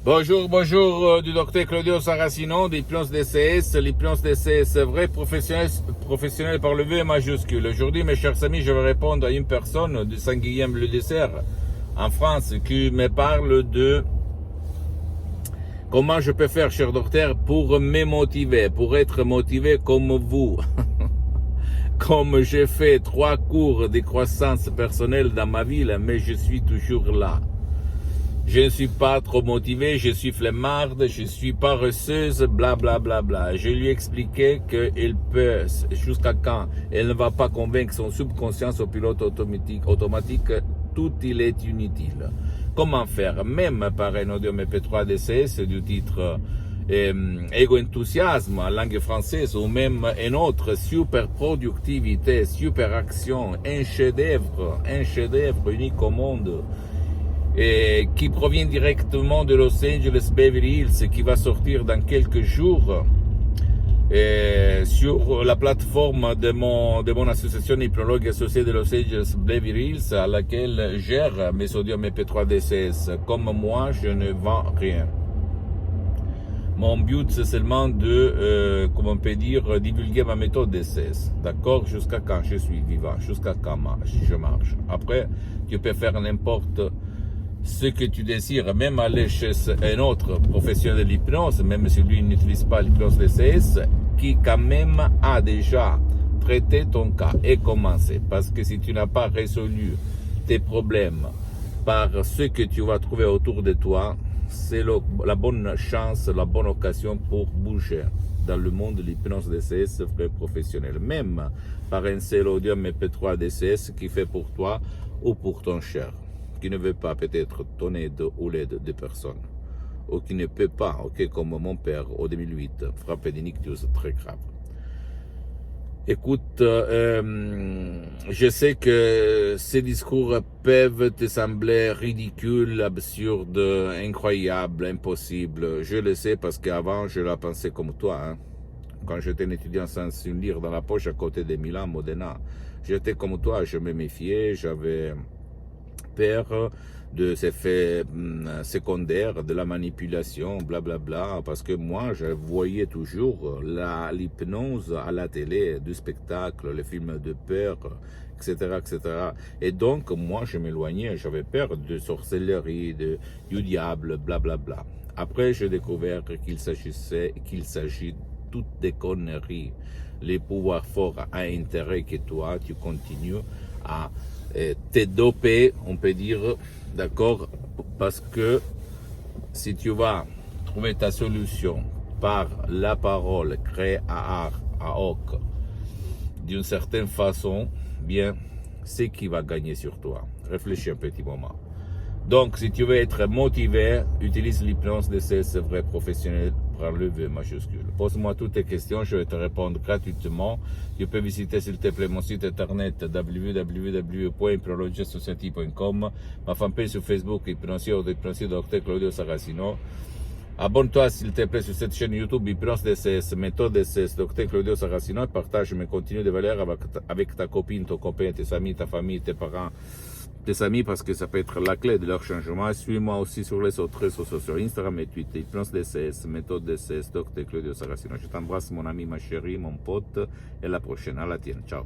Bonjour, du docteur Claudio Saracino, l'hypnose DCS, l'hypnose DCS vrai professionnel par le V majuscule. Aujourd'hui, mes chers amis, je vais répondre à une personne de Saint-Guilhem-le-Dessert, en France, qui me parle de comment je peux faire, cher docteur, pour me motiver, pour être motivé comme vous. Comme j'ai fait 3 cours de croissance personnelle dans ma ville, mais je suis toujours là. Je ne suis pas trop motivé, je suis flemmarde, je suis paresseuse, bla bla bla bla. Je lui ai expliqué qu'elle peut, jusqu'à quand elle ne va pas convaincre son subconscient au pilote automatique, tout il est inutile. Comment faire? Même par un audio MP3 DCS du titre Ego Enthousiasme en langue française ou même un autre super productivité, super action, un chef-d'œuvre unique au monde. Qui provient directement de Los Angeles Beverly Hills, qui va sortir dans quelques jours sur la plateforme de mon association hypnologue associée de Los Angeles Beverly Hills, à laquelle gère mes audios MP3 DCS. Comme moi, je ne vends rien. Mon but, c'est seulement de, comment on peut dire, divulguer ma méthode DCS. D'accord? Jusqu'à quand je suis vivant, jusqu'à quand je marche. Après, tu peux faire n'importe ce que tu désires, même aller chez un autre professionnel de l'hypnose, même si lui n'utilise pas l'hypnose DCS, qui quand même a déjà traité ton cas et commencé. Parce que si tu n'as pas résolu tes problèmes par ce que tu vas trouver autour de toi, c'est la bonne chance, la bonne occasion pour bouger dans le monde de l'hypnose DCS vrai professionnel. Même par un seul audio MP3 DCS qui fait pour toi ou pour ton cher, qui ne veut pas peut-être ton aide ou l'aide de personnes, ou qui ne peut pas, comme mon père en 2008, frappé d'un ictus très grave. Écoute, je sais que ces discours peuvent te sembler ridicules, absurdes, incroyables, impossibles. Je le sais parce qu'avant, je la pensais comme toi. Hein. Quand j'étais un étudiant sans une lire dans la poche à côté de Milan, Modena, j'étais comme toi, je me méfiais, j'avais peur de ces faits secondaires, de la manipulation, blablabla, bla bla, parce que moi, je voyais toujours l'hypnose à la télé, du spectacle, les films de peur, etc., etc. Et donc, moi, je m'éloignais, j'avais peur de sorcellerie, du diable, blablabla. Bla bla. Après, j'ai découvert qu'il s'agit toutes des conneries. Les pouvoirs forts à intérêt que toi, tu continues à te doper, on peut dire, d'accord, parce que si tu vas trouver ta solution par la parole créée à hoc, d'une certaine façon, bien, c'est qui va gagner sur toi. Réfléchis un petit moment. Donc, si tu veux être motivé, utilise l'hypnose DCS vrai professionnel par le V majuscule. Pose-moi toutes tes questions, je vais te répondre gratuitement. Tu peux visiter s'il te plaît mon site internet www.hypnologiassociative.com, ma fanpage sur Facebook, Hypnosio Dr Claudio Saracino. Abonne-toi s'il te plaît sur cette chaîne YouTube Hypnose DCS, méthode DCS, Dr Claudio Saracino, et partage mes contenus de valeur avec ta copine, ton copain, tes amis, ta famille, tes parents, tes amis, parce que ça peut être la clé de leur changement. Suis-moi aussi sur les autres réseaux sociaux, Instagram et Twitter, Hypnose DCS, méthode DCS, Dr Claudio Saracino. Je t'embrasse mon ami, ma chérie, mon pote, et à la prochaine, à la tienne, ciao.